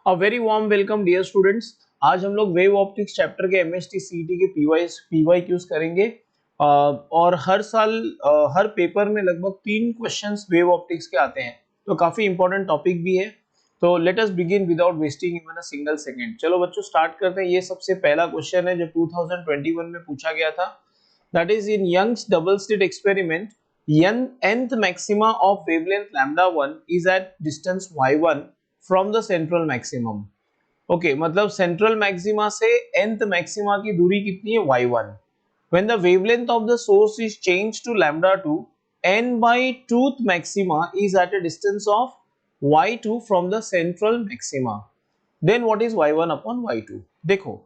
अ very warm welcome dear students. आज हम लोग वेव ऑप्टिक्स चैप्टर के एमएसटी सीईटी के पीवाईक्यूज करेंगे। और हर साल हर पेपर में लगभग 3 क्वेश्चंस वेव ऑप्टिक्स के आते हैं, तो काफी इंपॉर्टेंट टॉपिक भी है। तो let us begin without wasting even a single second. चलो बच्चों स्टार्ट करते हैं। ये सबसे पहला क्वेश्चन है जो 2021 में पूछा गया था। That is in Young's double slit experiment nth maxima of wavelength lambda 1 is at distance y1 from the central maximum। Okay मतलब सेंट्रल मैक्सिमा से nth मैक्सिमा की दूरी कितनी है y1। when the wavelength of the source is changed to lambda 2, n by 2th maxima is at a distance of y2 from the central maxima, then what is y1 upon y2। देखो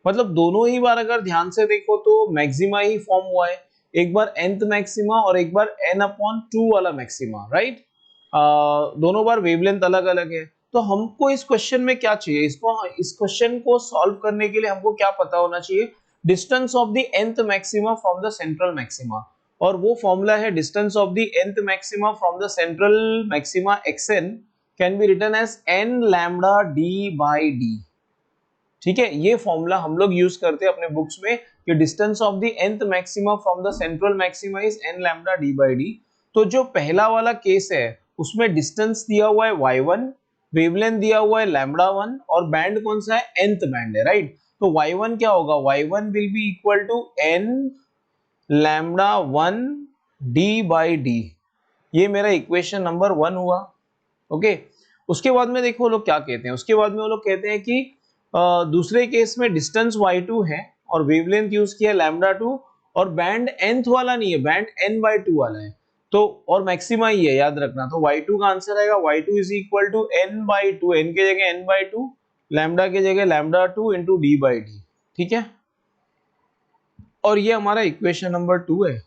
मतलब दोनों ही बार अगर ध्यान से देखो तो maxima ही form हुआ है, एक बार nth मैक्सिमा और एक बार n अपॉन 2 वाला मैक्सिमा, राइट। दोनों बार वेवलेंथ अलग अलग है। तो हमको इस क्वेश्चन में क्या चाहिए, इस क्वेश्चन को सॉल्व करने के लिए हमको क्या पता होना चाहिए, distance of the nth maxima from the central maxima. और वो फॉर्मूला है distance of the nth maxima from the central maxima xn can be written as n lambda d by d। ठीक है, ये फॉर्मूला हम लोग यूज करते हैं अपने बुक्स में कि distance of the nth maxima from the central maxima is n lambda d by d। तो जो पहला वाला केस है उसमें डिस्टेंस दिया हुआ है y1, वेवलेंथ दिया हुआ है लैम्डा 1 और बैंड कौन सा है, nth बैंड है, राइट। तो y1 क्या होगा, y1 will be equal to n lambda 1 d by d। ये मेरा इक्वेशन नंबर 1 हुआ। ओके, उसके बाद में देखो लोग क्या कहते हैं, उसके बाद में वो लोग कहते हैं कि दूसरे केस में डिस्टेंस y2 है और वेवलेंथ यूज किया लैम्डा 2 और बैंड nth वाला नहीं है, बैंड n बाई 2 वाला है। तो और मैक्सिमा ही है, याद रखना। तो y2 का आंसर आएगा y2 is equal to n by 2, n के जगह n बाई 2, लैम्डा के जगह lambda 2 into d by d। ठीक है, और ये हमारा इक्वेशन नंबर 2 है।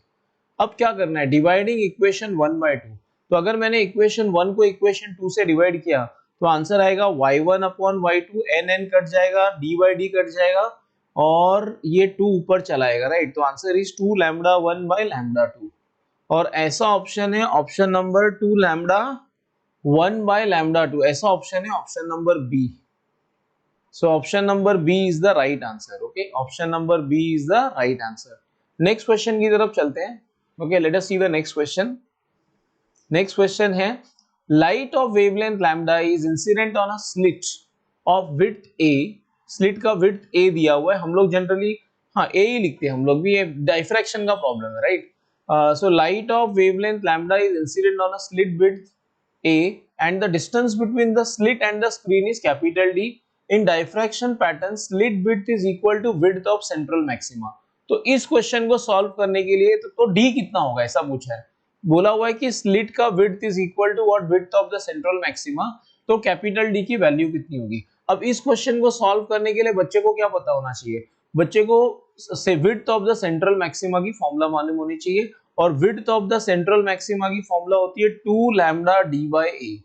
अब क्या करना है, डिवाइडिंग इक्वेशन 1 बाई 2। तो अगर मैंने इक्वेशन 1 को इक्वेशन 2 से डिवाइड किया तो आंसर आएगा y1 upon y2, n cut जाएगा, d बाई d कट जाएगा और ये 2 ऊपर चलाएगा, राइट। तो answer is 2 lambda 1 by lambda 2। और ऐसा ऑप्शन है option number 2 lambda 1 by lambda 2, ऐसा ऑप्शन है option number B. So option number B is the right answer. Okay, option number B is the right answer. Next question की तरफ चलते हैं। Okay, let us see the next question. Next question है, light of wavelength lambda is incident on a slit of width A। slit का width A दिया हुआ है, हम लोग जनरली हाँ A ही लिखते हैं हम लोग भी, ये डाइफ्रैक्शन का प्रॉब्लम है, right. So light of wavelength lambda is incident on a slit width A and the distance between the slit and the screen is capital D। in diffraction pattern slit width is equal to width of central maxima। तो इस question को solve करने के लिए तो D कितना होगा ऐसा पूछा है। बोला हुआ है कि स्लिट का width is equal to what, width of the central maxima. तो कैपिटल D की वैल्यू कितनी होगी। अब इस क्वेश्चन को सॉल्व करने के लिए बच्चे को क्या पता होना चाहिए, बच्चे को से width of the central maxima की फॉर्मूला मालूम होनी चाहिए। और width of the central maxima की फॉर्मूला होती है 2 lambda d by a।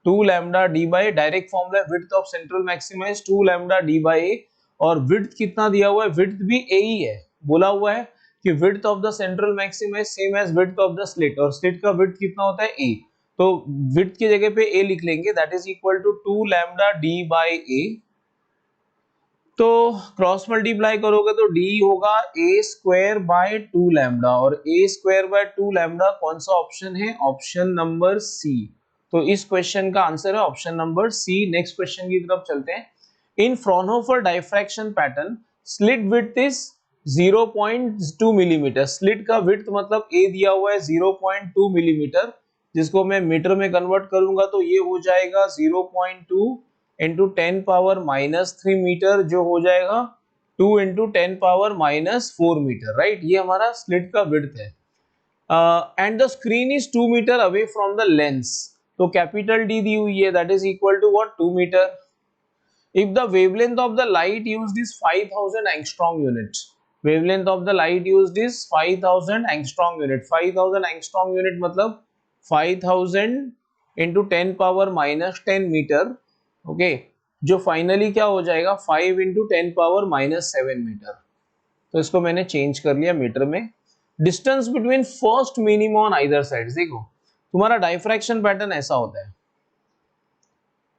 2 lambda d by, direct formula है width of central maxima is 2 lambda d by a। और विड्थ कितना दिया हुआ है, विड्थ भी a ही है। बोला हुआ है कि width of the central maxima is same as width of the slit, और स्लिट का विड्थ कितना होता है a। तो विड्थ की जगह पे a लिख लेंगे, that is equal to 2 lambda d by a। तो क्रॉस मल्टीप्लाई करोगे तो d होगा a स्क्वायर बाय 2 लैम्डा, और a स्क्वायर बाय 2 लैम्डा कौन सा ऑप्शन है, ऑप्शन नंबर सी। तो इस क्वेश्चन का आंसर है option number C. Next question की तरफ चलते हैं। In Fraunhofer diffraction pattern slit width is 0.2 millimetre. Slit का विड्थ मतलब a दिया हुआ है 0.2 मिलीमीटर, जिसको मैं मीटर में कन्वर्ट करूंगा तो ये हो जाएगा 0.2 इंटू 10 पावर माइनस 3 मीटर, जो हो जाएगा 2 into 10 power minus 4 metre, right. ये हमारा स्लिट का विड्थ है। And the screen is 2 metre away from the lens. तो कैपिटल D दी हुई है, that is equal to what, 2 metre. If the wavelength of the light used is 5000 angstrom unit, wavelength of the light used is 5000 angstrom unit। 5000 angstrom unit मतलब 5000 into 10 power minus 10 metre. Okay, जो finally क्या हो जाएगा 5 into 10 power minus 7 metre. तो इसको मैंने change कर लिया मीटर में। Distance between first minimum on either side. देखो तुम्हारा डाइफ्रैक्शन पैटर्न ऐसा होता है,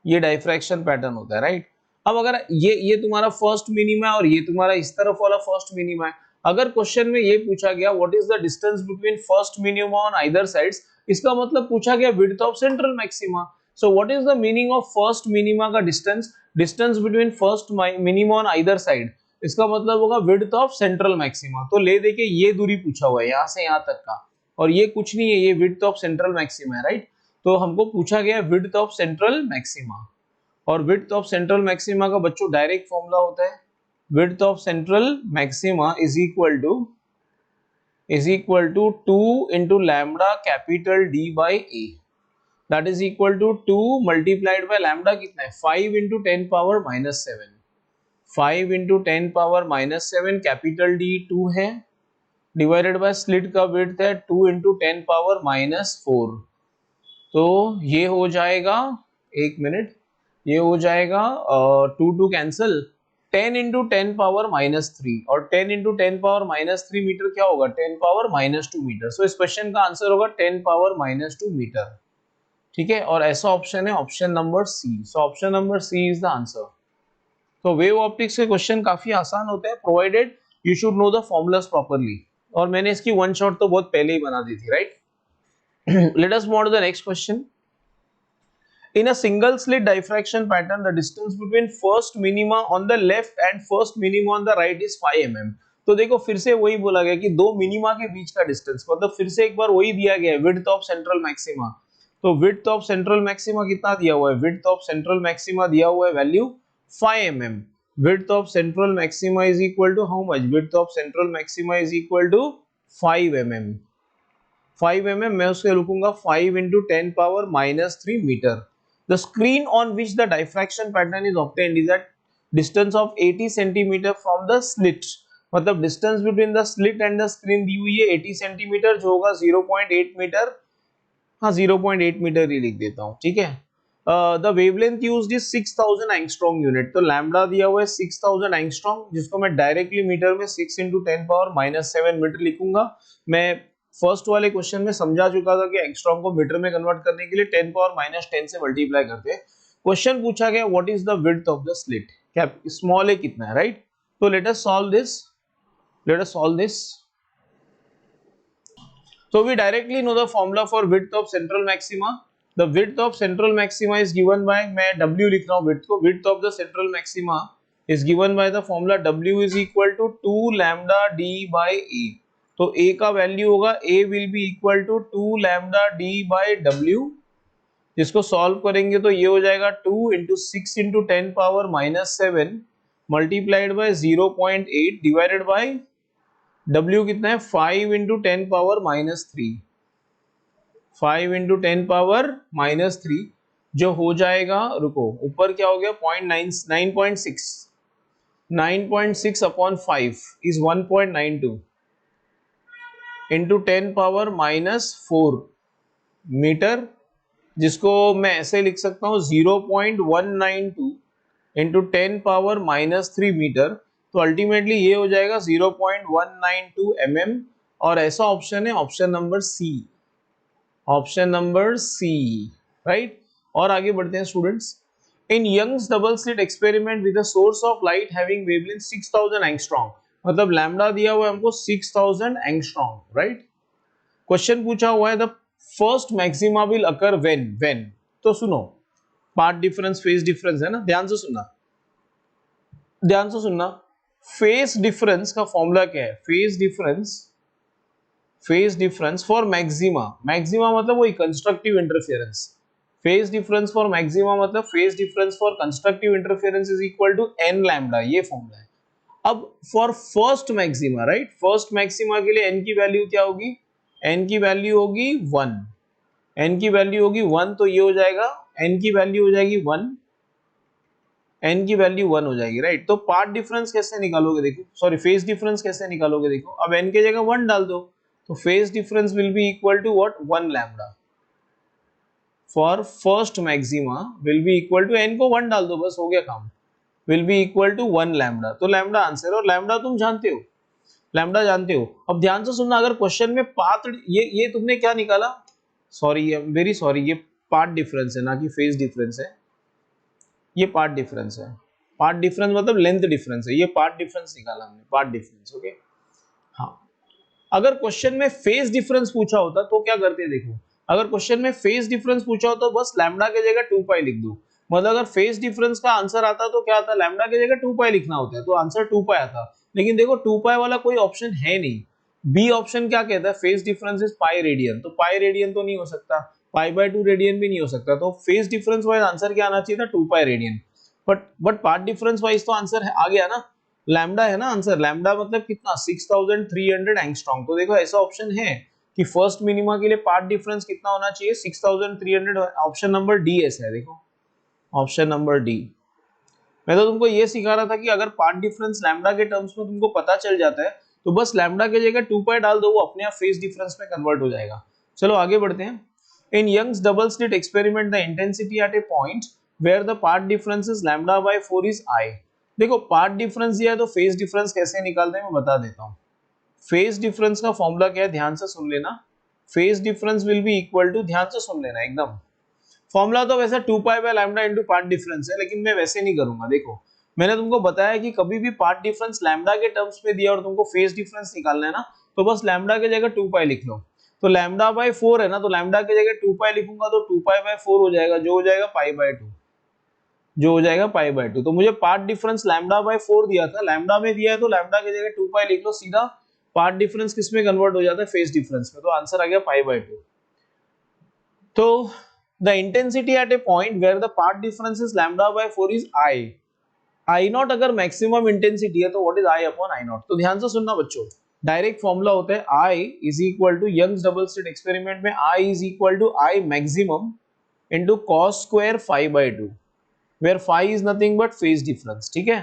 ये डाइफ्रैक्शन पैटर्न होता है, राइट। अब अगर ये तुम्हारा फर्स्ट मिनिमा है और ये तुम्हारा इस तरफ वाला फर्स्ट मिनिमा है, अगर क्वेश्चन में ये पूछा गया what is the distance between first minima on either sides, इसका मतलब पूछा गया width of central maxima. So what is the meaning of first minima का distance, distance between first minima on either side, इसका मतलब होगा विड्थ ऑफ सेंट्रल मैक्सिमा। तो ले देखिए ये दूरी पूछा हुआ है यहां से यहां तक का, और ये कुछ नहीं है, ये विड्थ ऑफ सेंट्रल मैक्सिमा है, राइट। तो हमको पूछा गया विड्थ ऑफ सेंट्रल मैक्सिमा, और विड्थ ऑफ सेंट्रल मैक्सिमा का बच्चों डायरेक्ट फॉर्मूला होता है width of central maxima is equal to 2 into lambda capital D by A, that is equal to 2 multiplied by lambda कितना है 5 into 10 power minus 7, 5 into 10 power minus 7 capital D 2 है, divided by slit का width है 2 into 10 power minus 4। तो ये हो जाएगा, एक मिनट, ये हो जाएगा 2 कैंसिल, 10 into 10 पावर माइनस 3, और 10 into 10 पावर माइनस 3 मीटर क्या होगा 10 पावर माइनस 2 मीटर। सो इस क्वेश्चन का आंसर होगा 10 पावर माइनस 2 मीटर, ठीक है। और ऐसा ऑप्शन है option number C. So option number C is the answer. तो वेव ऑप्टिक्स के क्वेश्चन काफी आसान होते हैं, provided you should know the formulas properly, और मैंने इसकी वन शॉट तो बहुत पहले ही बना दी थी, right. Let us move on to the next question. In a single slit diffraction pattern, the distance between first minima on the left and first minima on the right is 5 mm. तो देखो फिर से वही बोला गया कि दो minima के बीच का डिस्टेंस, मतलब फिर से एक बार वही दिया गया है विड्थ ऑफ सेंट्रल मैक्सिमा। तो विड्थ ऑफ सेंट्रल मैक्सिमा कितना दिया हुआ है, विड्थ ऑफ सेंट्रल मैक्सिमा दिया हुआ है value 5 mm। Width of central maxima is equal to how much, width of central maxima is equal to 5 mm। 5 mm मैं उसके लिखूंगा 5 into 10 power minus 3 metre. The screen on which the diffraction pattern is obtained is at distance of 80 centimeter from the slit, मतलब distance between the slit and the screen दी हुई है 80 centimetre, जो होगा 0.8 metre, हाँ 0.8 metre ही लिख देता हूँ, ठीक है। The wavelength used is 6000 angstrom unit, तो लैम्डा दिया हुआ है 6000 एंगस्ट्रॉम, जिसको मैं डायरेक्टली मीटर में 6 into 10 पावर माइनस 7 मीटर लिखूंगा। मैं फर्स्ट वाले क्वेश्चन में समझा चुका था कि एंगस्ट्रॉम को मीटर में कन्वर्ट करने के लिए 10 पावर माइनस 10 से मल्टीप्लाई करते हैं। क्वेश्चन पूछा गया what is the width of the slit, क्या स्मॉल ए कितना है, राइट। तो let us solve this, let us solve this. So we directly know the formula for width of central maxima. The width of central maxima is given by, मैं W लिख रहा हूँ width को, width of the central maxima is given by the formula W is equal to 2 lambda D by A। तो A का value होगा, A will be equal to 2 lambda D by W, जिसको solve करेंगे तो ये हो जाएगा 2 into 6 into 10 power minus 7 multiplied by 0.8 divided by W कितना है 5 into 10 power minus 3, 5 into 10 power minus 3, जो हो जाएगा, रुको ऊपर क्या हो गया 9.6, 9.6 upon 5 is 1.92 into 10 power minus 4 metre, जिसको मैं ऐसे लिख सकता हूँ 0.192 इंटू 10 पावर माइनस 3 मीटर। तो अल्टीमेटली ये हो जाएगा 0.192 mm, और ऐसा ऑप्शन है option number C, option number C, right. और आगे बढ़ते हैं students. In Young's double slit experiment with a source of light having wavelength 6000 angstrom, मतलब लैम्डा दिया हुआ है हमको 6000 एंगस्ट्रॉम, राइट। क्वेश्चन पूछा हुआ है the first maxima will occur when, तो सुनो पार्ट डिफरेंस फेज डिफरेंस है ना, ध्यान से सुनना, ध्यान से सुनना। फेज डिफरेंस का फॉर्मूला क्या है, phase difference, phase difference for maxima, maxima मतलब वही constructive interference, phase difference for maxima मतलब phase difference for constructive interference is equal to n lambda, ये फॉर्मूला है। अब for first maxima, right, first maxima के लिए n की value क्या होगी, n की वैल्यू होगी 1, n की वैल्यू होगी 1, तो ये हो जाएगा n की वैल्यू हो जाएगी 1, n की वैल्यू 1 हो जाएगी, राइट। तो पार्ट डिफरेंस कैसे निकालोगे, देखो सॉरी फेज डिफरेंस कैसे निकालोगे, देखो अब n की जगह 1 डाल दो, तो phase difference will be equal to what 1 lambda, for first maxima will be equal to, n को 1 डाल दो बस हो गया काम, will be equal to 1 lambda. तो लैम्डा आंसर, और लैम्डा तुम जानते हो, लैम्डा जानते हो। अब ध्यान से सुनना, अगर क्वेश्चन में पाथ, ये तुमने क्या निकाला, सॉरी वेरी सॉरी, ये पार्ट डिफरेंस है ना कि फेज डिफरेंस है, ये पार्ट डिफरेंस है, पार्ट डिफरेंस मतलब लेंथ डिफरेंस है, ये पार्ट डिफरेंस निकाला हमने, पार्ट डिफरेंस। ओके हाँ, अगर क्वेश्चन में फेज डिफरेंस पूछा होता तो क्या करते हैं, देखो अगर क्वेश्चन में फेज डिफरेंस पूछा होता तो बस लैम्डा की जगह 2 पाई लिख दो। मतलब अगर फेज डिफरेंस का आंसर आता तो क्या आता, लैम्डा की जगह 2 पाई लिखना होता है तो आंसर 2 पाई आता। लेकिन देखो 2 पाई वाला कोई ऑप्शन है नहीं, बी ऑप्शन क्या कहता है, phase difference is pi radian, तो पाई रेडियन तो नहीं हो सकता, पाई बाय 2 रेडियन भी नहीं हो सकता, तो फेज डिफरेंस वाइज आंसर क्या आना चाहिए था, 2 pi radian. But path difference wise तो आंसर आ गया ना, लैम्डा है ना आंसर, लैम्डा मतलब कितना 6300 एंगस्ट्रॉम। तो देखो ऐसा ऑप्शन है कि फर्स्ट मिनिमा के लिए पार्ट डिफरेंस कितना होना चाहिए 6300, ऑप्शन नंबर डी ऐसा है, देखो ऑप्शन नंबर डी। मैं तो तुमको ये सिखा रहा था कि अगर पार्ट डिफरेंस लैम्डा के टर्म्स में तुमको पता चल जाता है तो बस लैम्डा की जगह 2 पाई डाल दो, वो अपने आप फेज डिफरेंस में कन्वर्ट हो जाएगा। चलो आगे बढ़ते हैं। In Young's double slit experiment the intensity at a point where the part difference is lambda by 4 is I. देखो पार्ट डिफरेंस दिया है तो फेज डिफरेंस कैसे निकालते हैं मैं बता देता हूँ। फेज डिफरेंस का फॉर्मूला क्या है, ध्यान से सुन लेना। Phase difference will be equal to, ध्यान से सुन लेना एकदम, फॉर्मूला तो वैसे 2 pi by lambda into part difference है, लेकिन मैं वैसे नहीं करूंगा। देखो मैंने तुमको बताया कि कभी भी पार्ट डिफरेंस लैम्डा के टर्म्स में दिया और तुमको फेज डिफरेंस निकालना है ना, तो बस लैम्डा की जगह 2 पाई लिख लो। तो लैम्डा बाय 4 है ना, तो लैम्डा की जगह 2 पाई लिखूंगा तो 2 पाई बाय 4 हो जाएगा, जो हो जाएगा पाई बाय 2, जो हो जाएगा पाई बाय 2। तो मुझे पार्ट डिफरेंस लैम्डा बाय 4 दिया था, लैम्डा में दिया है तो लैम्डा की जगह 2 पाई लिख लो, सीधा पार्ट डिफरेंस किस में कन्वर्ट हो जाता है, फेज डिफरेंस में, तो आंसर आ गया पाई बाय 2। तो the intensity at a point where the part difference is lambda by 4 is I। I not अगर मैक्सिमम इंटेंसिटी है तो what is I upon I naught. तो ध्यान से सुनना बच्चों, डायरेक्ट फॉर्मूला होता है I is equal to Young's double slit experiment में I is equal to I maximum into cos square 5 by 2 where 5 is nothing but phase difference. ठीक है,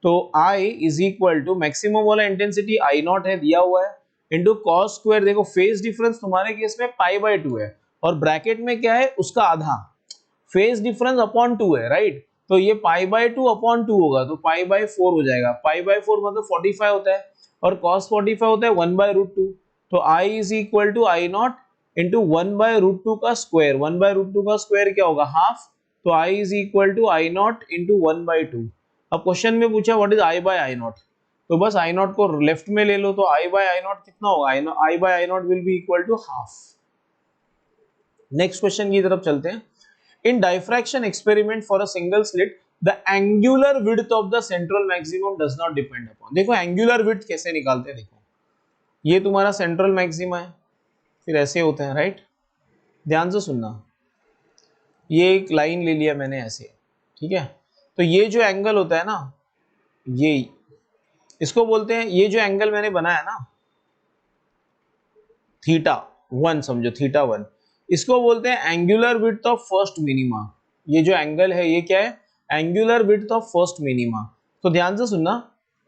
तो I is equal to maximum वाला intensity I naught है दिया हुआ है, into cos square, देखो फेज डिफरेंस तुम्हारे केस में पाई बाय 2 है और ब्रैकेट में क्या है उसका आधा, फेज डिफरेंस अपॉन 2 है, राइट। तो ये पाई बाय 2 अपॉन 2 होगा तो पाई बाय 4 हो जाएगा, पाई बाय 4 मतलब 45 होता है और cos 45 होता है 1 बाय रूट 2। तो I is equal to I naught into 1 by root 2 का स्क्वायर, 1 बाय रूट 2 का स्क्वायर क्या होगा हाफ, तो I is equal to I naught into 1 by 2। अब क्वेश्चन में पूछा what is I by I naught, तो बस I नॉट को लेफ्ट में ले लो, तो I बाय I नॉट कितना होगा, I by I naught will be equal to half. Next question की तरफ चलते हैं। In diffraction experiment for a single slit, the angular width of the central maximum does not depend upon। देखो angular width कैसे निकालते हैं, देखो ये तुम्हारा सेंट्रल मैक्सिमा है, फिर ऐसे होते हैं, राइट। ध्यान से सुनना, ये एक लाइन ले लिया मैंने ऐसे, ठीक है। तो ये जो एंगल होता है ना, ये इसको बोलते हैं, ये जो एंगल मैंने बनाया ना थीटा 1, समझो थीटा 1, इसको बोलते हैं angular width of first minima. ये जो एंगल है ये क्या है, angular width of first minima. तो ध्यान से सुनना,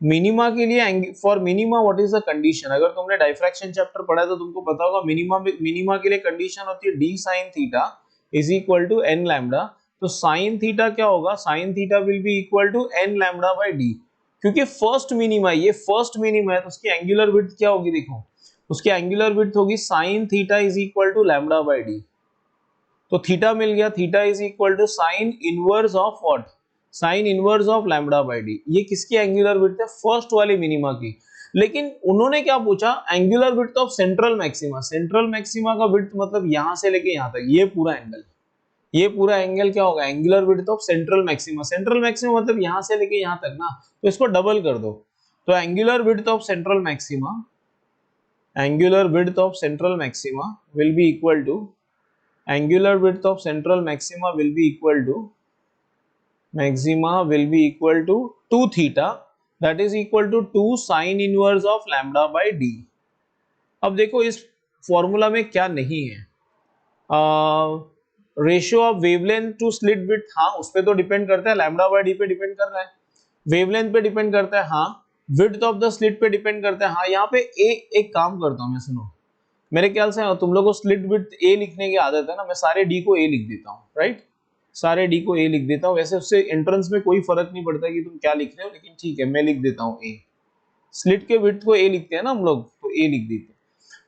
मिनिमा के लिए, for minima what is the condition, अगर तुमने डाइफ्रैक्शन चैप्टर पढ़ा है तो तुमको पता होगा मिनिमा के लिए कंडीशन होती है D sine theta is equal to N lambda. तो साइन थीटा क्या होगा, sine theta will be equal to N lambda by D, क्योंकि फर्स्ट मिनिमा, ये फर्स्ट मिनिमा है तो उसकी एंगुलर विड्थ क्या होगी, देखो उसकी एंगुलर विड्थ होगी sine theta is equal to lambda by D. तो थीटा मिल गया, theta is equal to sine inverse of what, sine inverse of lambda by D. ये किसकी एंगुलर विड्थ है, फर्स्ट वाली मिनिमा की। लेकिन उन्होंने क्या पूछा, angular width of central maxima. Central maxima का विड्थ मतलब यहां से लेके यहां तक, ये पूरा एंगल, ये पूरा एंगल क्या होगा, angular width of central maxima. Central maxima मतलब यहां से लेके यहां तक ना, तो इसको डबल कर दो। तो angular width of central maxima, angular width of central maxima will be equal to, angular width of central maxima will be equal to, maxima will be equal to 2 theta, that is equal to 2 sin inverse of lambda by d। अब देखो इस formula में क्या नहीं है, ratio of wavelength to slit width, हाँ उस पे तो डिपेंड करता है, लैम्डा बाय डी पे डिपेंड कर रहा है, वेवलेंथ पे डिपेंड करता है, हाँ विड्थ ऑफ द स्लिट पे डिपेंड करता है, हाँ यहाँ पे एक काम करता हूँ मैं, सुनो मेरे ख्याल से तुम लोग को स्लिट विड्थ ए लिखने की आदत है ना, मैं सारे डी को ए लिख देता हूँ, राइट, सारे डी को ए लिख देता हूँ। वैसे उससे एंट्रेंस में कोई फर्क नहीं पड़ता कि तुम क्या लिख रहे हो, लेकिन ठीक है मैं लिख देता हूँ ए, स्लिट के विड्थ को ए लिखते हैं ना हम लोग, तो ए लिख देते हैं।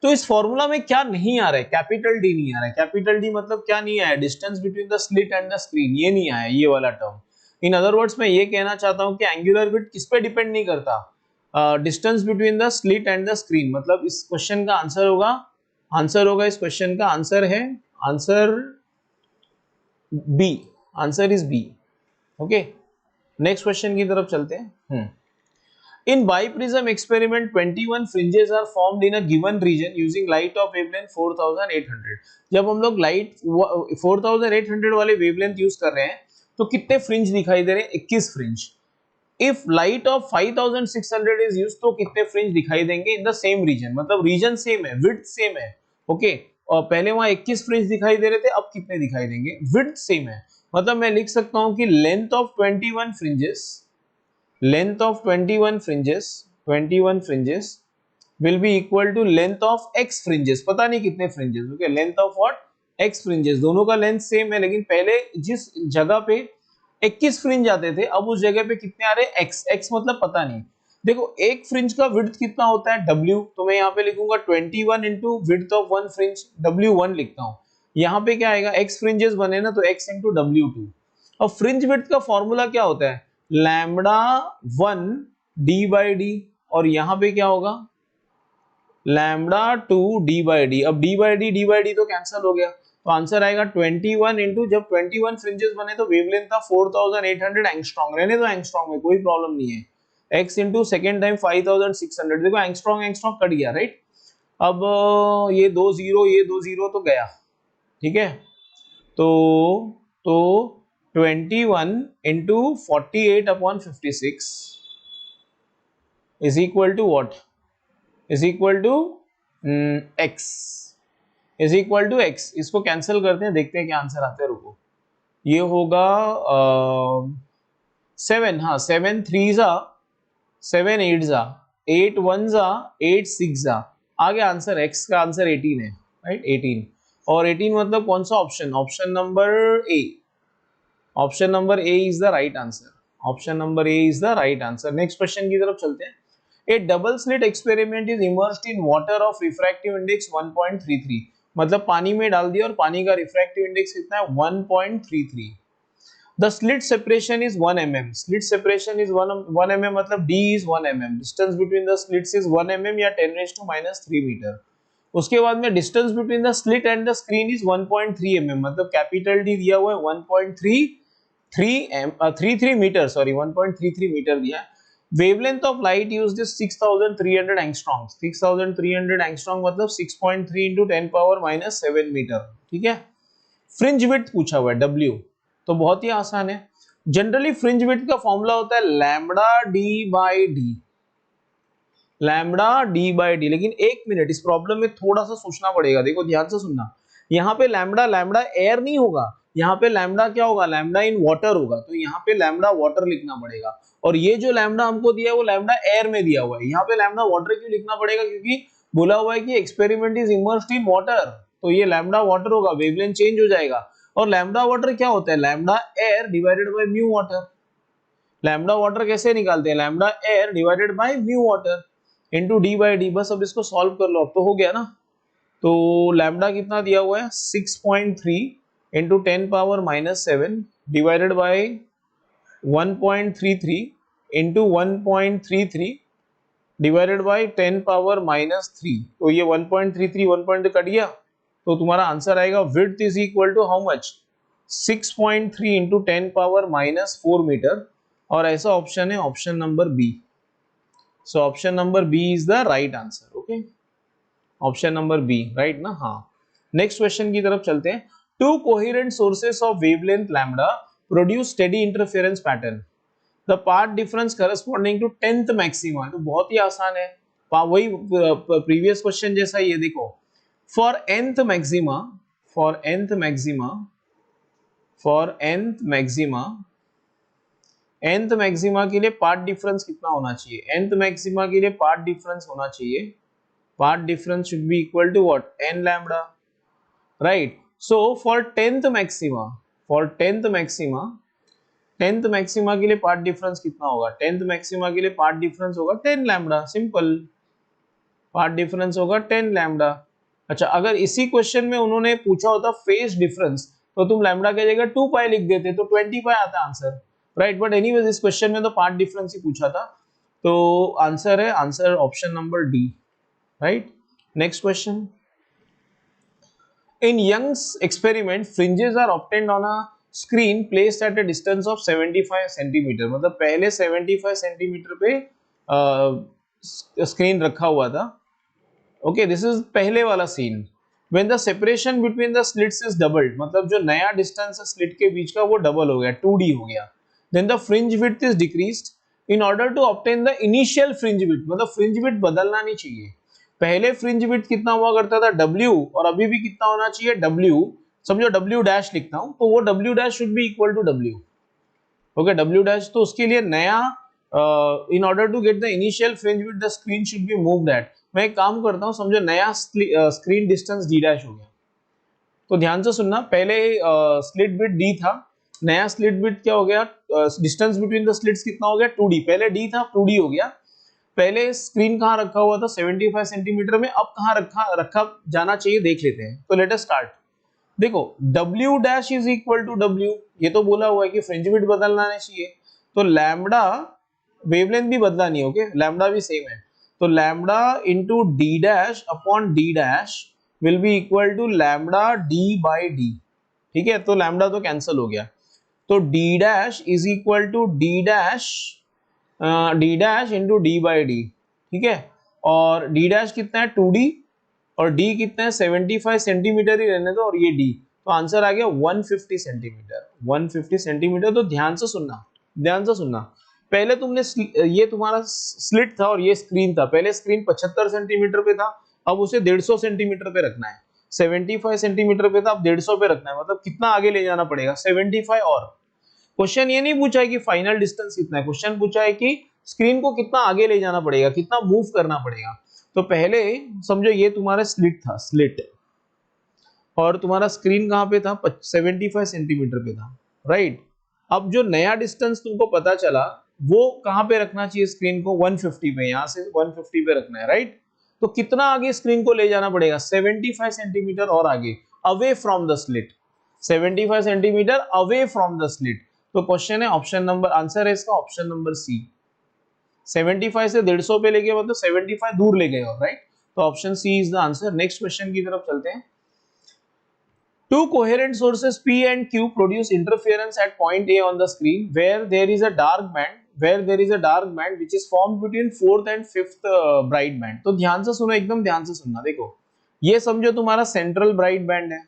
तो इस फॉर्मूला में क्या नहीं आ रहा है, कैपिटल डी नहीं आ रहा है। कैपिटल डी मतलब क्या नहीं आया, distance between the slit and the screen, ये नहीं आया, ये वाला टर्म। इन अदर वर्ड्स मैं ये कहना चाहता हूँ कि एंगुलर विड्थ किस पे डिपेंड नहीं करता, distance between the slit and the screen. मतलब इस क्वेश्चन का आंसर होगा इस क्वेश्चन का आंसर है answer B, answer is B. Okay, next question की तरफ चलते हैं। In biprism experiment, 21 fringes are formed in a given region using light of wavelength 4800। जब हम लोग लाइट 4800 वाले वेवलेंथ यूज कर रहे हैं तो कितने फ्रिंज दिखाई दे रहे हैं? 21 fringe. If light of 5600 is use तो कितने फ्रिंज दिखाई देंगे इन द सेम रीजन? मतलब रीजन सेम है, विड्थ सेम है। ओके, और पहले वहां 21 फ्रिंज दिखाई दे रहे थे, अब कितने दिखाई देंगे? विड्थ सेम है। मतलब मैं लिख सकता हूं कि length of 21 fringes, length of 21 fringes will be equal to length of x fringes। पता नहीं कितने fringes, okay, length of what? x fringes। दोनों का लेंथ सेम है, लेकिन पहले जिस जगह पे 21 फ्रिंज आते थे, अब उस जगह पे कितने आ रहे हैं? x मतलब पता नहीं। देखो एक फ्रिंज का विड्थ कितना होता है? w, तो मैं यहाँ पे लिखूंगा 21 into width of one fringe, w1 लिखता हूँ। यहाँ पे क्या आएगा? x फ्रिंजेस बने ना, तो x इंटू w2। और फ्रिंज विड्थ का फॉर्मूला क्या होता है? लैम्बडा 1 डी बाई डी, और यहां पे क्या होगा? Lambda 2 D by D. अब डी बाई डी तो कैंसिल हो गया, तो आंसर आएगा 21 इंटू, जब 21 फ्रिंजेस बने तो वेवलेंथ था 4800 एंगस्ट्रॉम, रहने दो एंगस्ट्रॉम में, कोई प्रॉब्लम नहीं है। x इंटू सेकेंड टाइम 5600, देखो एंगस्ट्रॉम कट गया, राइट। अब ये दो जीरो तो गया, ठीक है। तो 21 into 48 upon 56 is equal to what? Is equal to x, is equal to x। इसको कैंसिल करते हैं, देखते हैं क्या आंसर आता है। रुको, ये होगा 7, हाँ 7 3 जा 7 8 जा 8 1 जा 8 6 जा, आगे आंसर x का आंसर 18 है, राइट 18। और 18 मतलब कौन सा option? Option number A. Option number A is the right answer, option number A is the right answer. Next question की तरफ चलते हैं। A double slit experiment is immersed in water of refractive index 1.33। मतलब पानी में डाल दिया और पानी का रिफ्रैक्टिव इंडेक्स कितना है? 1.33। The slit separation is 1 mm। Slit separation is 1 mm, मतलब d is 1 mm। Distance between the slits is 1 mm या 10⁻³ मीटर। उसके बाद में distance between the slit and the screen is 1.3 mm, मतलब कैपिटल D दिया हुआ है 1.33 मीटर, सॉरी 1.33 मीटर दिया है। Wavelength of light used is 6300 angstrom. 6300 angstrom मतलब 6.3 into 10⁻⁻7 मीटर, ठीक है। फ्रिंज विड्थ पूछा हुआ है W, तो बहुत ही आसान है। जनरली फ्रिंज विड्थ का फॉर्मूला होता है lambda D by D, lambda D by D. लेकिन एक मिनट, इस प्रॉब्लम में थोड़ा सा सोचना पड़ेगा, देखो ध्यान से सुनना। यहाँ पे लैम्बडा एयर नहीं होगा, यहाँ पे लैम्बडा क्या होगा? लैम्बडा इन वाटर होगा, तो यहाँ पे लैम्बडा वाटर लिखना पड़ेगा। और ये जो लैम्बडा हमको दिया है वो लैम्बडा एयर में दिया हुआ है। यहाँ पे लैम्बडा वाटर क्यों लिखना पड़ेगा? क्योंकि बोला हुआ है कि experiment is immersed in water, तो ये लैम्बडा वाटर होगा, वेवलेंथ चेंज हो जाएगा। और लैम्बडा वाटर क्या होता है? Lambda air divided by mu water. Lambda water कैसे निकालते हैं? Lambda air divided by mu water into D by D. बस अब इसको सॉल्व कर लो, अब तो हो गया ना। तो लैम्बडा कितना दिया हुआ है? 6.3 into 10⁻⁻7 divided by 1.33 into 1.33 divided by 10⁻⁻3। तो ये 1.33 1 कट गया, तो तुम्हारा आंसर आएगा width is equal to how much? 6.3 into 10⁻⁻4 metre. और ऐसा ऑप्शन है option number B. So option number B is the right answer. Okay, option number B right ना? हाँ, नेक्स्ट क्वेश्चन की तरफ चलते हैं। Two coherent sources of wavelength lambda produce steady interference pattern, the path difference corresponding to 10th maxima. तो बहुत ही आसान है, वही प्रीवियस क्वेश्चन जैसा ही है। देखो, for nth maxima, for nth maxima, for nth maxima, nth maxima के लिए पाथ डिफरेंस कितना होना चाहिए? nth मैक्सिमा के लिए पाथ डिफरेंस होना चाहिए, path difference should be equal to what? n lambda, right. So for 10th maxima, for 10th maxima, 10th maxima के लिए पाथ डिफरेंस कितना होगा? 10th मैक्सिमा के लिए पाथ डिफरेंस होगा 10 लैम्बडा, सिंपल। पाथ डिफरेंस होगा 10 लैम्बडा। अच्छा, अगर इसी क्वेश्चन में उन्होंने पूछा होता फेज डिफरेंस, तो तुम लैम्बडा की जगह 2 पाई लिख देते, तो 20 पाई आता आंसर। राइट, बट एनीवेज इस क्वेश्चन में तो पार्ट डिफरेंस ही पूछा था, तो आंसर है answer option number D, right. Next question, in Young's experiment fringes are obtained on a screen placed at a distance of 75 centimetre, मतलब पहले 75 सेंटीमीटर पे स्क्रीन रखा हुआ था। ओके, दिस इज पहले वाला scene. When the separation between the slits is doubled, मतलब जो नया डिस्टेंस है स्लिट के बीच का वो डबल हो गया, 2d हो गया। Then the fringe width is decreased in order to obtain the initial fringe width, मतलब फ्रिंज विड्थ बदलना नहीं चाहिए। पहले फ्रिंज विड्थ कितना हुआ करता था w, और अभी भी कितना होना चाहिए w, समझो w डैश लिखता हूं तो वो w dash should be equal to w। Okay, w dash, तो उसके लिए नया in order to get the initial fringe width the screen should be moved at, मैं एक काम करता हूं, समझो नया स्क्रीन डिस्टेंस d डैश हो गया, तो ध्यान से सुनना, पहले स्लिट विड्थ d था, नया स्लिट विड्थ क्या हो गया, डिस्टेंस बिटवीन द स्लिट्स कितना हो गया 2d, पहले d था 2d हो गया। पहले स्क्रीन कहां रखा हुआ था 75 सेंटीमीटर में, अब कहां रखा जाना चाहिए देख लेते हैं। तो लेट अस स्टार्ट। देखो w dash is equal to w, ये तो बोला हुआ है कि फ्रिंज विड्थ बदलना नहीं चाहिए, तो लैम्बडा वेवलेंथ भी बदला नहीं, ओके, लैम्बडा भी सेम है, तो lambda into d dash upon d dash will be equal to lambda d by d, ठीक है, तो लैम्बडा तो कैंसिल हो गया, तो d dash is equal to d dash d dash into D by D, ठीक है, और d डैश कितना है 2d और d कितना है 75 सेंटीमीटर ही रहने दो, और ये d, तो आंसर आ गया 150 सेंटीमीटर, 150 सेंटीमीटर। तो ध्यान से सुनना, ध्यान से सुनना, पहले तुमने ये तुम्हारा स्लिट था और ये स्क्रीन था, पहले स्क्रीन 75 सेंटीमीटर पे था, अब उसे 150 सेंटीमीटर पे रखना है, 75 सेंटीमीटर पे था, अब 150 पे रखना है, मतलब कितना आगे ले जाना पड़ेगा 75 और। क्वेश्चन ये नहीं पूछा है कि फाइनल डिस्टेंस कितना है, क्वेश्चन पूछा है कि स्क्रीन को कितना आगे ले जाना पड़ेगा, कितना मूव करना पड़ेगा। तो पहले समझो ये तुम्हारा स्लिट था, स्लिट, और तुम्हारा स्क्रीन कहां पे था 75 सेंटीमीटर पे था, राइट। अब जो नया डिस्टेंस तुमको पता चला वो कहां पे रखना चाहिए स्क्रीन को, 150 पे, यहां से 150 पे रखना है, राइट। तो कितना आगे स्क्रीन को ले जाना पड़ेगा 75 सेंटीमीटर और आगे, away from the slit, 75 centimetre away from the slit. तो क्वेश्चन है ऑप्शन नंबर, आंसर है इसका ऑप्शन नंबर सी, 75 से 150 पे लेके मतलब 75 दूर ले गए हो, राइट, तो option C is the answer. Next question की तरफ चलते हैं। Two coherent sources P and Q produce interference at point A on the screen where there is a dark band which is formed between fourth and fifth bright band। तो ध्यान से सुनो, एकदम ध्यान से सुनना, देखो ये समझो तुम्हारा सेंट्रल ब्राइट बैंड है,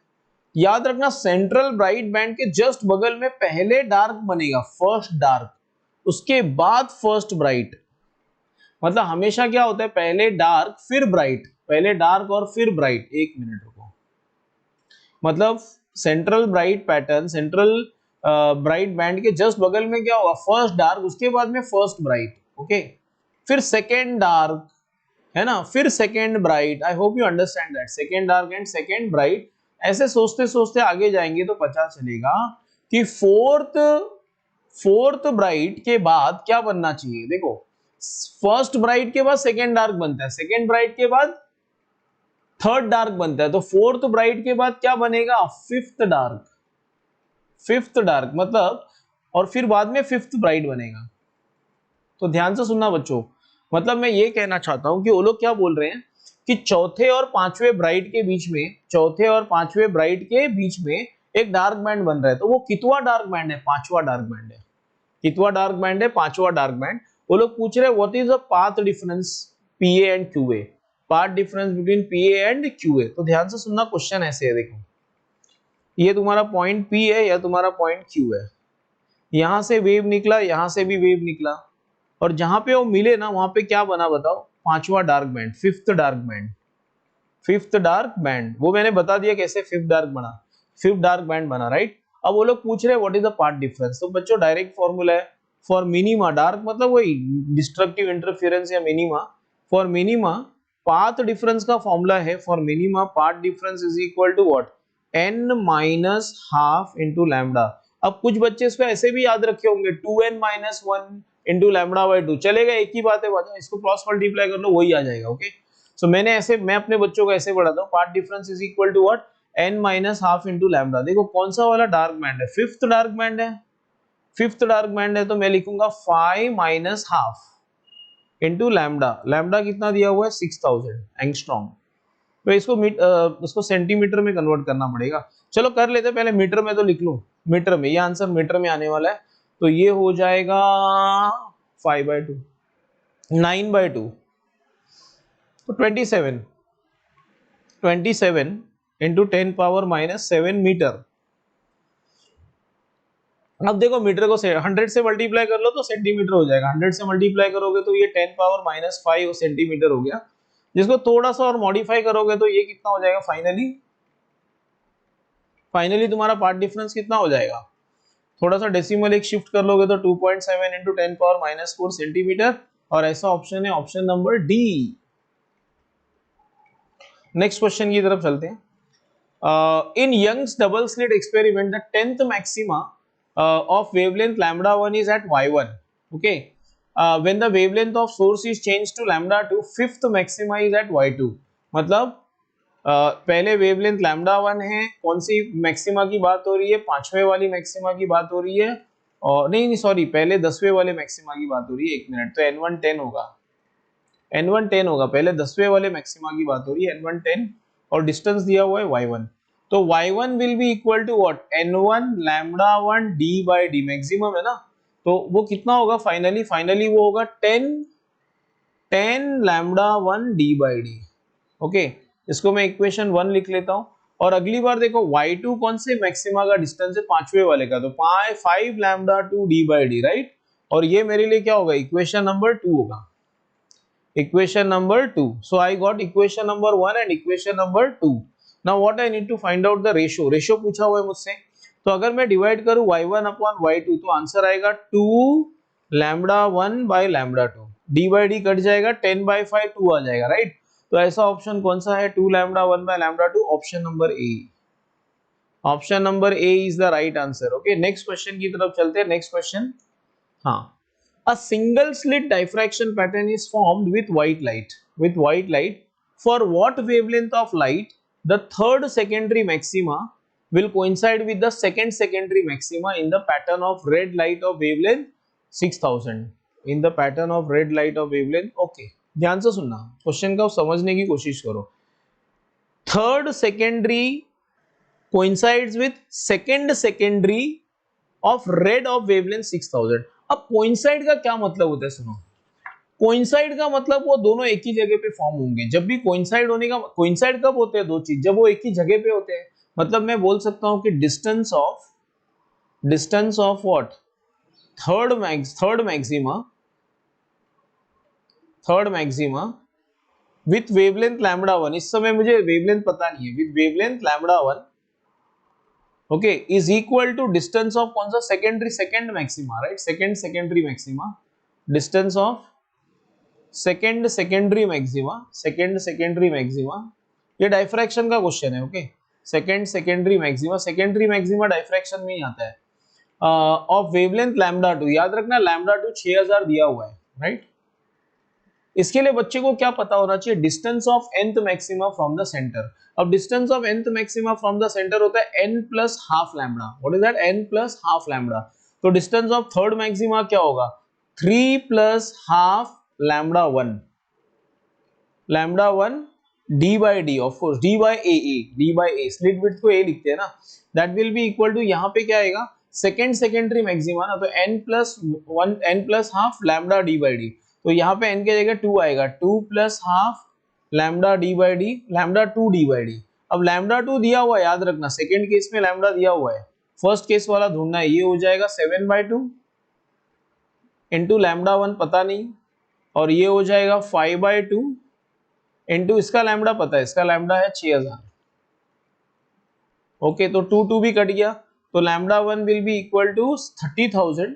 याद रखना सेंट्रल ब्राइट बैंड के जस्ट बगल में पहले डार्क बनेगा, फर्स्ट डार्क, उसके बाद फर्स्ट ब्राइट, मतलब हमेशा क्या होता है पहले डार्क फिर ब्राइट, पहले डार्क और फिर ब्राइट। एक मिनट रुको, मतलब central bright pattern, central bright band के जस्ट बगल में क्या होगा फर्स्ट डार्क, उसके बाद में फर्स्ट ब्राइट, ओके, फिर सेकेंड डार्क, है ना, फिर second bright. I hope you understand that, second dark and second bright, ऐसे सोचते सोचते आगे जाएंगे तो पता चलेगा कि फोर्थ ब्राइट के बाद क्या बनना चाहिए। देखो फर्स्ट ब्राइट के बाद सेकेंड डार्क बनता है, सेकेंड ब्राइट के बाद थर्ड डार्क बनता है, तो फोर्थ ब्राइट के बाद क्या बनेगा फिफ्थ डार्क, फिफ्थ डार्क मतलब, और फिर बाद में फिफ्थ ब्राइट बनेगा। तो ध्यान से सुनना बच्चों, मतलब मैं ये कहना चाहता हूं कि वो लोग क्या बोल रहे हैं कि चौथे और पांचवें ब्राइट के बीच में, चौथे और पांचवें ब्राइट के बीच में एक डार्क बैंड बन रहा है, तो वो कितवा डार्क बैंड है, पांचवा डार्क बैंड है, कितवा डार्क बैंड है, पांचवा डार्क बैंड। वो लोग पूछ रहे हैं what is the path difference PA and QA, path difference between PA and QA. तो ध्यान से सुनना, क्वेश्चन ऐसे है, देखो ये तुम्हारा पॉइंट पी है या तुम्हारा पॉइंट क्यू है, यहां से वेव निकला, यहां से भी वेव निकला, और जहां पे वो मिले ना वहां पे क्या बना बताओ, पांचवा dark band, fifth dark band, fifth dark band, वो मैंने बता दिया कैसे फिफ्थ डार्क बना, फिफ्थ डार्क बैंड बना, राइट। अब वो लोग पूछ रहे हैं what is the path difference, तो बच्चों डायरेक्ट फॉर्मूला है फॉर मिनिमा, डार्क मतलब वही डिस्ट्रक्टिव इंटरफेरेंस या minima, for minima path difference का फॉर्मूला है, for minima path difference is equal to what, n minus half into lambda. अब कुछ बच्चे इसको ऐसे भी याद रखे होंगे 2n minus 1 into lambda by 2, चलेगा, एक ही बात है बच्चा, इसको क्रॉस मल्टीप्लाई कर लो वही आ जाएगा, ओके। सो मैंने ऐसे, मैं अपने बच्चों को ऐसे पढ़ाता हूँ, path difference is equal to what, n minus half into lambda. देखो कौन सा वाला डार्क बैंड है, फिफ्थ डार्क बैंड है, फिफ्थ डार्क बैंड है तो मैं लिखूंगा 5 minus half into lambda. Lambda कितना दिया हुआ है 6000 एंगस्ट्रॉम। तो इसको सेंटीमीटर में कन्वर्ट करना पड़ेगा। चलो कर लेते, पहले मीटर में तो लिख लूं। मीटर में, ये आंसर मीटर में आने वाला है, तो ये हो जाएगा 5/2, 9/2, तो 27 इंटू 10⁻⁻7 मीटर। अब देखो मीटर को 100 से मल्टीप्लाई कर लो तो सेंटीमीटर हो जाएगा, 100 से मल्टीप्लाई करोगे तो ये 10⁻⁻5 सेंटीमीटर हो गया। जिसको थोड़ा सा और मॉडिफाई करोगे तो ये कितना हो जाएगा फाइनली तुम्हारा पार्ट डिफरेंस कितना हो जाएगा। थोड़ा सा डेसिमल एक शिफ्ट कर लोगे तो 2.7 इंटू 10⁻⁻4 सेंटीमीटर, और ऐसा ऑप्शन है option number D. Next question की तरफ चलते हैं। In Young's double slit experiment, the 10th maxima of wavelength lambda 1 is at y1. Okay. When the wavelength of source is changed to lambda 2, fifth maxima is at y2. मतलब पहले wavelength lambda 1 है, कौन सी maxima की बात हो रही है, पांचवें वाली मैक्सिमा की बात हो रही है, और नहीं सॉरी, पहले 10वें वाले मैक्सिमा की बात हो रही है। एक मिनट, तो n1 10 होगा, n1 10 होगा, पहले 10वें वाले मैक्सिमा की बात हो रही है, n1 10, और डिस्टेंस दिया हुआ है y1। तो y1 will be equal to what, n1 lambda 1 d by D, maximum है ना, तो वो कितना होगा फाइनली वो होगा 10 lambda 1 d by D. Okay, इसको मैं इक्वेशन 1 लिख लेता हूं। और अगली बार देखो y2 कौन से मैक्सिमा का डिस्टेंस है, पांचवें वाले का, तो 5 lambda 2 d by D, right. और ये मेरे लिए क्या होगा, इक्वेशन नंबर 2 होगा, equation number 2। So I got equation number 1 and equation number 2। Now what I need to find out the ratio पूछा हुआ है मुझसे। तो अगर मैं डिवाइड करूं y1 अपॉन y2 तो आंसर आएगा 2 lambda 1 by lambda 2, d by D cut जाएगा, 10/5 2 आ जाएगा, राइट। तो ऐसा ऑप्शन कौन सा है, 2 lambda 1 by lambda 2, option number A. Option number A is the right answer. Okay, next question की तरफ चलते हैं। नेक्स्ट क्वेश्चन, हाँ, a single slit diffraction pattern is formed with white light. For what wavelength of light the third secondary maxima will coincide with the second secondary maxima in the pattern of red light of wavelength 6000? In the pattern of red light of wavelength, okay, ध्यान से सुनना, question को समझने की कोशिश करो। Third secondary coincides with second secondary of red of wavelength 6000। अब coincide का क्या मतलब होता है, सुनो, कोइंसाइड का मतलब वो दोनों एक ही जगह पे फॉर्म होंगे। जब भी कोइंसाइड होने का, कोइंसाइड कब होते हैं दो चीज, जब वो एक ही जगह पे होते हैं। मतलब मैं बोल सकता हूं कि distance of what, third maxima with wavelength lambda 1, इस समय मुझे वेवलेंथ पता नहीं है, with wavelength lambda 1, okay, is equal to distance of कौन सा, second maxima, right, secondary maxima, distance of secondary maxima. ये डाइफ्रैक्शन का क्वेश्चन है। ओके, सेकेंडरी मैक्सिमा डाइफ्रैक्शन में ही आता है। ऑफ वेवलेंथ लैम्डा 2, याद रखना लैम्डा 2 6000 दिया हुआ है, राइट। इसके लिए बच्चे को क्या पता होना चाहिए, distance of nth maxima from the centre. अब distance of nth maxima from the centre होता है n plus half lambda. What is that, n plus half lambda. तो डिस्टेंस ऑफ थर्ड मैक्सिमा क्या होगा, 3 plus half lambda 1 d by D, of course d by a, slit width को a लिखते हैं ना, that will be equal to, यहाँ पे क्या आएगा, सेकेंडरी मैक्सिमा ना, तो n plus half lambda d by D. तो यहाँ पे n के जगह 2 आएगा, 2 plus half lambda d by D, lambda 2 d by D. अब लैम्डा 2 दिया हुआ है, याद रखना, सेकेंड केस में लैम्डा दिया हुआ है, फर्स्ट केस वाला ढूंढना है। ये हो जाएगा 7/2 इंटू लैम्डा 1 पता नहीं, और ये हो जाएगा 5/2 इंटू इसका लैम्डा पता है, इसका लैम्डा है 6000। ओके, तो 2 भी कट गया, तो lambda 1 will be equal to 30,000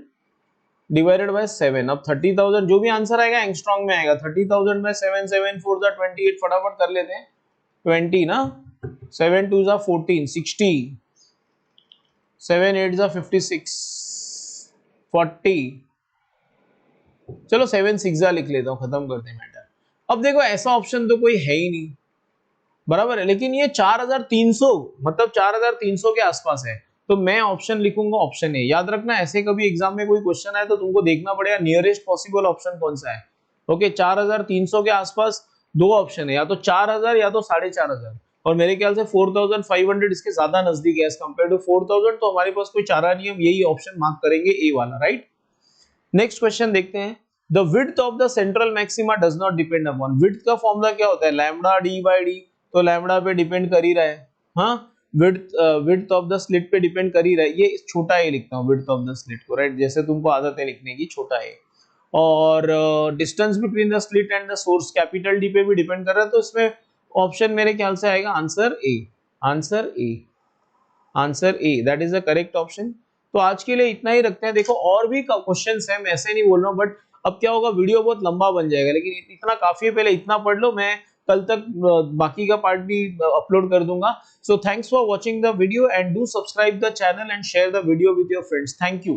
divided by 7। अब 30,000 जो भी आंसर आएगा एंगस्ट्रॉम में आएगा, 30,000 बाय 7, 7 4 जा 28, फटाफट कर लेते हैं, 20 ना, 7 2 जा 14, 60, 7 8 जा 56, 40, चलो 7 6 जा लिख लेता हूं, खत्म करते हैं मैटर। अब देखो ऐसा ऑप्शन तो कोई है ही नहीं, बराबर है, लेकिन ये 4300 मतलब 4300 के आसपास है। तो तो मैं ऑप्शन लिखूंगा ऑप्शन ए। याद रखना, ऐसे कभी एग्जाम में कोई क्वेश्चन आए तो तुमको देखना पड़ेगा नियरेस्ट पॉसिबल ऑप्शन कौन सा है। ओके, 4300 के आसपास दो ऑप्शन है, या तो 4000 या तो 4500, और मेरे ख्याल से 4500 इसके ज्यादा नजदीक है एज कम्पेयर टू 4000, तो हमारे पास कोई चारा नहीं, हम यही ऑप्शन मार्क करेंगे ए वाला, राइट। नेक्स्ट क्वेश्चन देखते हैं। The width of the central maxima does not depend upon. Width का फॉर्मूला क्या होता है, लैम्डा डी बाई डी, तो लैम्डा पे डिपेंड कर ही रहा है। हाँ, विड्थ ऑफ द स्लिट पे डिपेंड कर ही रहा है। ये छोटा ए लिखता हूँ विड्थ ऑफ द स्लिट को, राइट, जैसे तुमको आदत है लिखने की, छोटा ए। और distance between the slit and the source capital D पे भी डिपेंड कर रहा है, तो इसमें ऑप्शन मेरे ख्याल से आएगा answer A. Answer A, answer A, that is the correct option. तो आज के लिए इतना ही रखते हैं। देखो और भी क्वेश्चंस हैं, मैं ऐसे नहीं बोल रहा हूँ, बट अब क्या होगा, वीडियो बहुत लंबा बन जाएगा, लेकिन इतना काफी है, पहले इतना पढ़ लो, मैं कल तक बाकी का पार्ट भी अपलोड कर दूंगा। So thanks for watching the video and do subscribe the channel and share the video with your friends. Thank you.